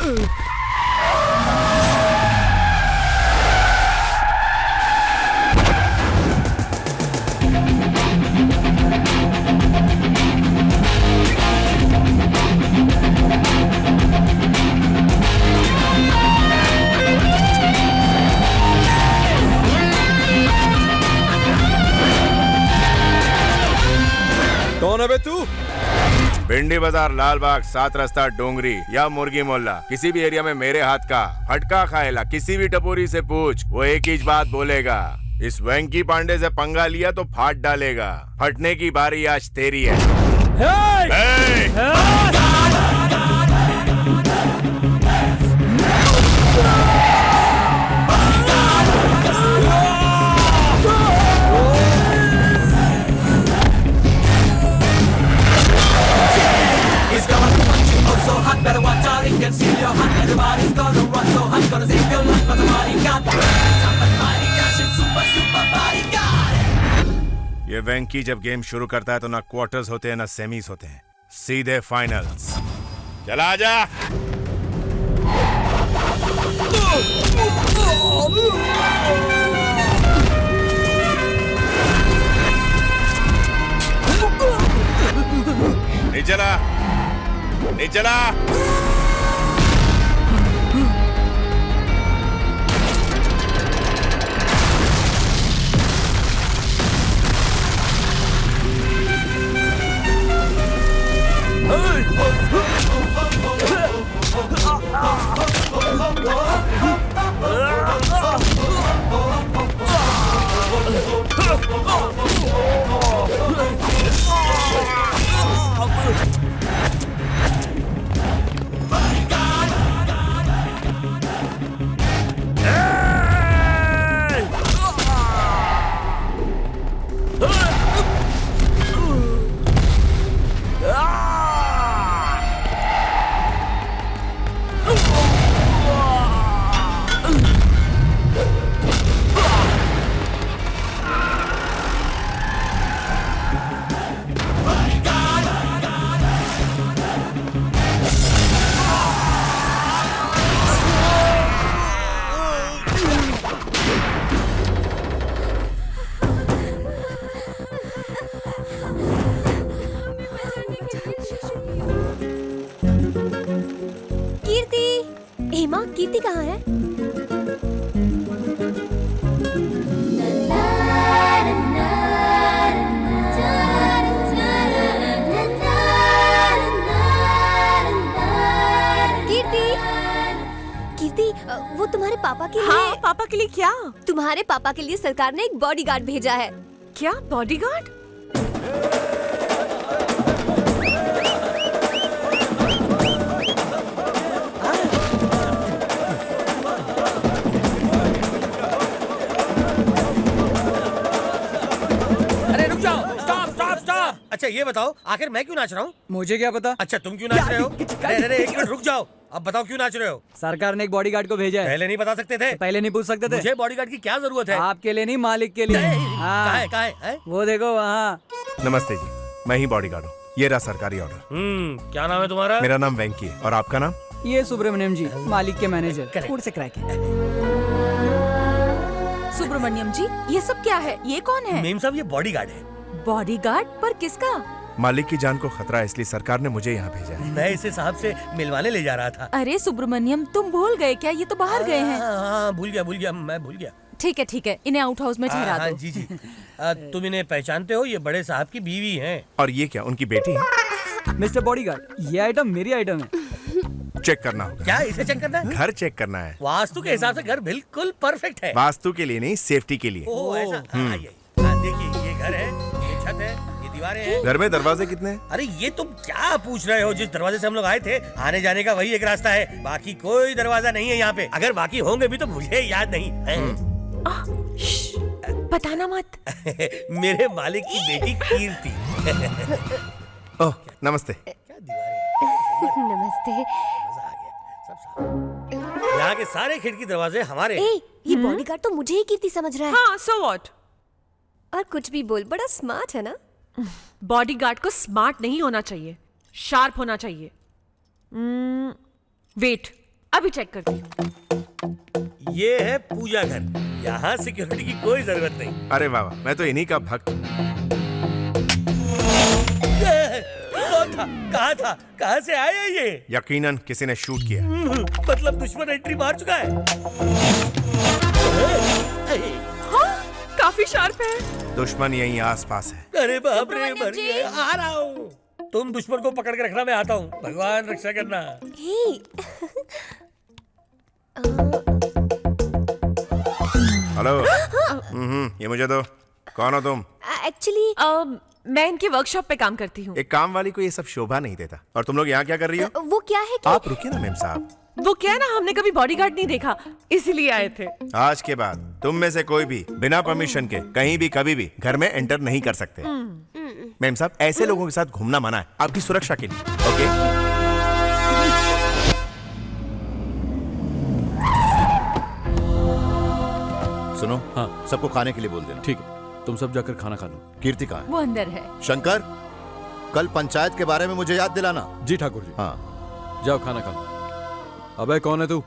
कौन है बे तू? भिंडी बाजार, लाल बाग, 7 रास्ता, डोंगरी या मुर्गी मोहल्ला, किसी भी एरिया में मेरे हाथ का फटका खाएला किसी भी टपोरी से पूछ, वो एक ही बात बोलेगा, इस वेंकी पांडे से पंगा लिया तो फाड़ डालेगा। फटने की बारी आज तेरी है। Better watch out, it can steal your heart. Everybody's gonna run so hot, gonna save your life, but somebody got somebody got shit, super got. ये वेंकी जब गेम शुरू करता है तो ना क्वार्टर्स होते हैं ना सेमीज होते हैं, सीधे फाइनल्स। चला आजा। नहीं चला, नहीं चला। कीर्ति कहाँ है? कीर्ति, वो तुम्हारे पापा के लिए। हाँ, पापा के लिए क्या? तुम्हारे पापा के लिए सरकार ने एक बॉडीगार्ड भेजा है। क्या बॉडीगार्ड? अच्छा ये बताओ, आखिर मैं क्यों नाच रहा हूँ? मुझे क्या पता। अच्छा तुम क्यों नाच रहे हो? अरे एक मिनट रुक जाओ, अब बताओ क्यों नाच रहे हो? सरकार ने एक बॉडीगार्ड को भेजा है। पहले नहीं बता सकते थे? पहले नहीं पूछ सकते थे? मुझे बॉडीगार्ड की क्या जरूरत है? आपके लिए नहीं, मालिक के लिए। कहाँ है? वो देखो वहाँ। नमस्ते जी, मैं ही बॉडीगार्ड हूँ। ये रहा सरकारी ऑर्डर। क्या नाम है तुम्हारा? मेरा नाम वेंकी है। और आपका नाम? ये सुब्रमण्यम जी, मालिक के मैनेजर। फूड से क्रैक है। सुब्रमण्यम जी, ये सब क्या है? ये कौन है? मेम साहब, ये बॉडीगार्ड है। बॉडीगार्ड? पर किसका? मालिक की जान को खतरा है, इसलिए सरकार ने मुझे यहाँ भेजा है। मैं इसे साहब से मिलवाने ले जा रहा था। अरे सुब्रमण्यम, तुम भूल गए क्या? ये तो बाहर गए हैं। हाँ, भूल गया, मैं भूल गया। ठीक है, इन्हें आउट हाउस में ठहरा दो। जी तुम इन्हें पहचानते हो? ये बड़े साहब की बीवी हैं। और ये क्या, उनकी बेटी है? मिस्टर बॉडीगार्ड, ये आइटम मेरी आइटम है। चेक करना होगा। क्या इसे चेक करना है? घर चेक करना है। वास्तु के हिसाब से घर बिल्कुल परफेक्ट है। वास्तु के लिए नहीं, सेफ्टी के लिए। ओह ऐसा। देखिए, ये घर है, ये छत है, ये दीवारें हैं। घर में दरवाजे कितने हैं? अरे ये तुम क्या पूछ रहे हो? जिस दरवाजे से हम लोग आए थे, आने जाने का वही एक रास्ता है, बाकी कोई दरवाजा नहीं है यहाँ पे। अगर बाकी होंगे भी तो मुझे याद नहीं है। बताना मत। मेरे मालिक की बेटी कीर्ति। ओह नमस्ते। क्या दीवारें। नमस्ते। मजा आ गया। सब यहाँ के सारे खिड़की दरवाजे हमारे। ये बॉडीगार्ड तो मुझे ही कीर्ति समझ रहा है। हाँ, सो व्हाट? और कुछ भी बोल, बड़ा स्मार्ट है ना। बॉडीगार्ड को स्मार्ट नहीं होना चाहिए, शार्प होना चाहिए। वेट, अभी चेक करती हूँ। ये है पूजा घर, यहाँ सिक्योरिटी की कोई जरूरत नहीं। अरे वाह वाह, मैं तो इन्हीं का भक्त हूँ। कौन था, कहाँ था, कहाँ से आया ये? यकीनन किसी ने शूट किया। मतलब दुश्मन एंट्री मार चुका है। काफी शार्प है। दुश्मन यहीं आसपास है। अरे बाप रे, मर गए। आ रहा हूँ। तुम दुश्मन को पकड़ के रखना, मैं आता हूँ। भगवान रक्षा करना। हे हेलो। ये मुझे दो। कौन हो तुम? एक्चुअली मैं इनके वर्कशॉप पे काम करती हूँ। एक काम वाली को ये सब शोभा नहीं देता। और तुम लोग यहाँ क्या कर रही हो? वो क्या है कि आप रुकिए ना मेम साहब। वो क्या है ना, हमने कभी बॉडीगार्ड नहीं देखा, इसीलिए आए थे। आज के बाद तुम में से कोई भी बिना परमिशन के कहीं भी कभी भी घर में एंटर नहीं कर सकते। मैम साहब, ऐसे लोगों के साथ घूमना मना है, आपकी सुरक्षा के लिए। ओके? सुनो, हाँ, सबको खाने के लिए बोल देना। ठीक है, तुम सब जाकर खाना खा लो। कीर्ति कहाँ है? वो अंदर है। शंकर, कल पंचायत के बारे में मुझे याद दिलाना। जी ठाकुर जी। हाँ, जाओ खाना खा लो। अबे कौन है तू?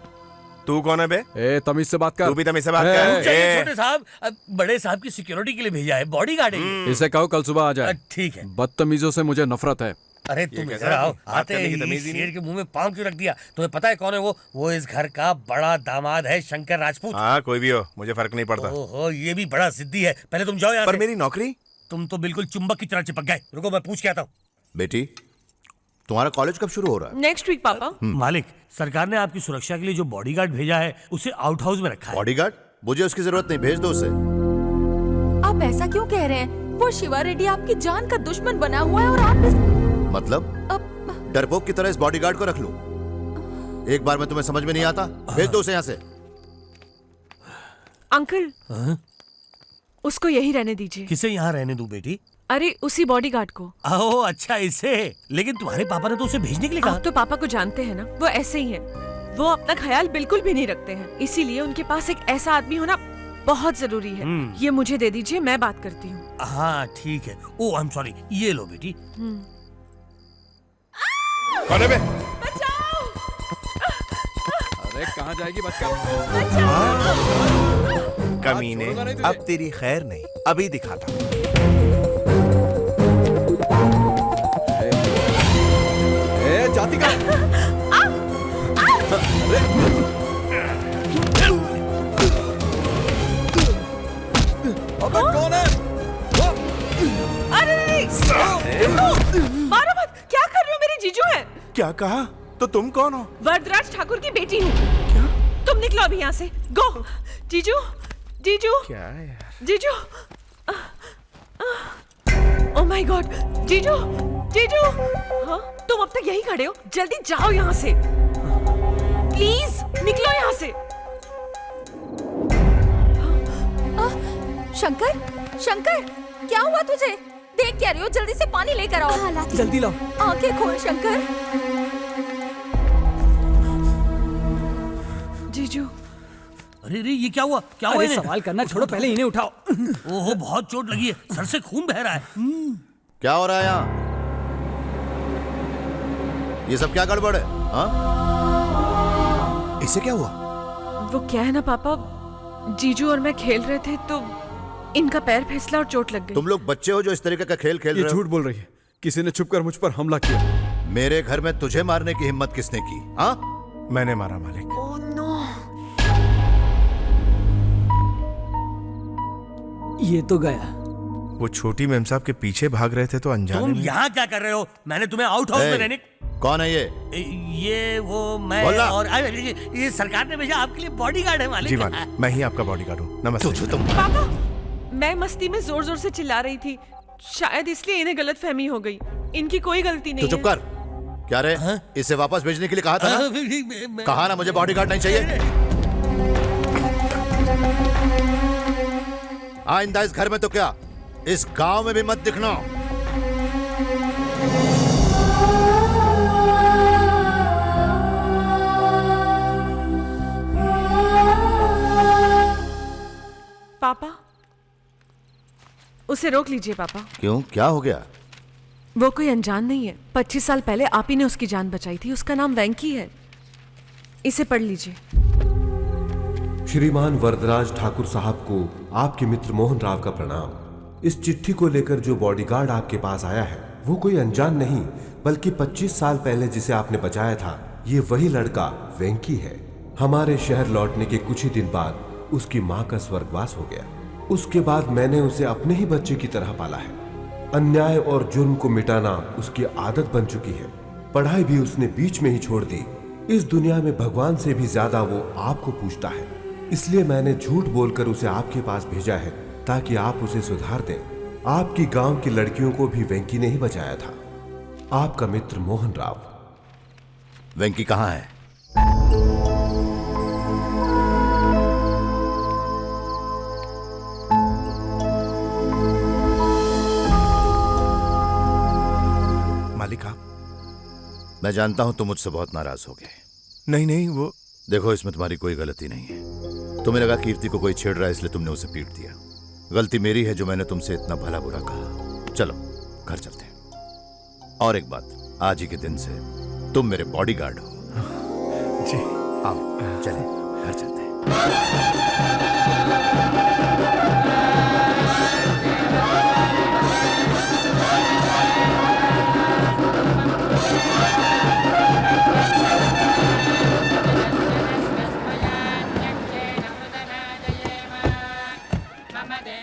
तू कौन है बे? ए तमीज से बात कर। तू भी तमीज से बात ए, कर। चलिए छोटे साहब, अब बड़े साहब की सिक्योरिटी के लिए भेजा है, बॉडीगार्ड है ये। इसे कहो कल सुबह आ जाए। ठीक है। बदतमीजों से मुझे नफरत है। अरे तुम कैसा इधर आओ। बात आते करने की ही तमीज ही नहीं। शेर के मुंह में पाँव क्यों रख दिया? तुम्हें पता है कौन है वो? वो इस घर का बड़ा दामाद है, शंकर राजपूत। हाँ, कोई भी हो, मुझे फर्क नहीं पड़ता। ओहो, ये भी बड़ा जिद्दी है। पहले तुम जाओ यहाँ पर से। मेरी नौकरी? तुम तो बिल्कुल चुंबक की तरह चिपक गए। रुको, मैं पूछ के आता हूँ। बेटी, तुम्हारा कॉलेज कब शुरू हो रहा है? नेक्स्ट वीक पापा। मालिक, सरकार ने आपकी सुरक्षा के लिए जो बॉडीगार्ड भेजा है, उसे आउट हाउस में रखा है। बॉडीगार्ड? मुझे उसकी जरूरत नहीं, भेज दो उसे। आप ऐसा क्यों कह रहे हैं? वो शिवा रेड्डी आपकी जान का दुश्मन बना हुआ है और आप मतलब डरपोक की तरह इस बॉडीगार्ड को रख लूं? एक बार में तुम्हें समझ में नहीं आता? भेज दो उसे यहाँ से। अंकल, उसको यही रहने दीजिए। किसे यहाँ रहने दूं बेटी? अरे उसी बॉडीगार्ड को। ओह अच्छा, इसे। लेकिन तुम्हारे पापा ने तो उसे भेजने के लिए कहा। आप तो पापा को जानते हैं ना, वो ऐसे ही हैं। वो अपना ख्याल बिल्कुल भी नहीं रखते हैं, इसीलिए उनके पास एक ऐसा आदमी होना बहुत जरूरी है। ये मुझे दे दीजिए, मैं बात करती हूँ। हाँ ठीक है। ओह आई एम सॉरी, ये लो बेटी। कौन है बे? बचाओ! अरे कहाँ जाएगी बचका? कमीने, छोड़ूंगा नहीं तुझे। अब तेरी खैर नहीं, अभी दिखाता हूँ। ए जाती का। अबे कौन है? अरे मारो मत! क्या कर रहे हो? मेरे जीजू हैं। क्या कहा? तो तुम कौन हो? वरदराज ठाकुर की बेटी हूँ। तुम निकलो अभी यहाँ से। गो! जीजू, जीजू, क्या यार? जीजू। Oh my God! जीजू, जीजू। हाँ? तुम अब तक यही खड़े हो? जल्दी जाओ यहाँ से। प्लीज निकलो यहाँ से। शंकर, शंकर, क्या हुआ तुझे? देख क्या रही हो? जल्दी से पानी लेकर आओ। जल्दी लाओ। आंखें खोल शंकर। जीजू, अरे रे, ये क्या हुआ? क्या हुआ अरे इन्हें? सवाल करना छोड़ो, पहले इन्हें उठाओ। ओहो, बहुत चोट लगी है, सर से खून बह रहा है। क्या हो रहा है यहाँ? ये सब क्या गड़बड़ है? हाँ? इसे क्या हुआ? वो क्या है ना पापा, जीजू और मैं खेल रहे थे तो इनका पैर फिसला और चोट लग गई। तुम लोग बच्चे हो जो इस तरीके का खेल खेल ये रहे हो? झूठ बोल रही है। किसी ने छुपकर मुझ पर हमला किया। मेरे घर में तुझे मारने की हिम्मत किसने की? हाँ? मैंने मारा मालिक। Oh no! ये तो गया। वो छोटी मेम साहब के पीछे भाग रहे थे तो अनजाने तुम में। यहाँ क्या कर रहे हो? मैंने तुम्हें आउट हाउस में ए, रहने। कौन है ये? ये वो मैं बोलना। और ये सरकार ने भेजा आपके लिए बॉडीगार्ड है मालिक। जी मालिक, मैं ही आपका बॉडीगार्ड हूँ। नमस्ते। पापा, मैं मस्ती में जोर जोर से चिल्ला रही थी, शायद इसलिए इन्हें गलत फहमी हो गई। इनकी कोई गलती तो नहीं चुप कर। क्या रे? इसे वापस भेजने के लिए कहा था ना? कहा ना मुझे बॉडीगार्ड नहीं चाहिए। आइंदा इस घर में तो क्या, इस गांव में भी मत दिखना। पापा, उसे रोक लीजिए पापा। क्यों, क्या हो गया? वो कोई अनजान नहीं है। 25 साल पहले आप ही ने उसकी जान बचाई थी। उसका नाम वेंकी है। इसे पढ़ लीजिए। श्रीमान वरदराज ठाकुर साहब को आपके मित्र मोहन राव का प्रणाम। इस चिट्ठी को लेकर जो बॉडीगार्ड आपके पास आया है वो कोई अनजान नहीं बल्कि 25 साल पहले जिसे आपने बचाया था, ये वही लड़का वेंकी है। हमारे शहर लौटने के कुछ ही दिन बाद उसकी माँ का स्वर्गवास हो गया। उसके बाद मैंने उसे अपने ही बच्चे की तरह पाला है। अन्याय और जुर्म को मिटाना उसकी आदत बन चुकी है। पढ़ाई भी उसने बीच में ही छोड़ दी। इस दुनिया में भगवान से भी ज्यादा वो आपको पूछता है, इसलिए मैंने झूठ बोलकर उसे आपके पास भेजा है ताकि आप उसे सुधार दें। आपकी गांव की लड़कियों को भी वेंकी ने ही बचाया था। आपका मित्र मोहन राव। वेंकी कहाँ है? मालिक आप? मैं जानता हूं तुम मुझसे बहुत नाराज हो गए। नहीं नहीं, वो देखो, इसमें तुम्हारी कोई गलती नहीं है। तुम्हें लगा कीर्ति को कोई छेड़ रहा है इसलिए तुमने उसे पीट दिया। गलती मेरी है जो मैंने तुमसे इतना भला बुरा कहा। चलो घर चलते हैं। और एक बात, आज ही के दिन से तुम मेरे बॉडीगार्ड हो। जी आओ चलें, घर चलते हैं।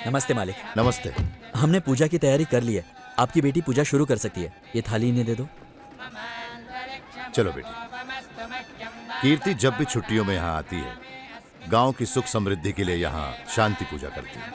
नमस्ते मालिक। नमस्ते। हमने पूजा की तैयारी कर ली है। आपकी बेटी पूजा शुरू कर सकती है। ये थाली इन्हें दे दो। चलो बेटी। कीर्ति जब भी छुट्टियों में यहाँ आती है, गांव की सुख समृद्धि के लिए यहाँ शांति पूजा करती है।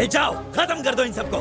ले जाओ, खत्म कर दो इन सबको।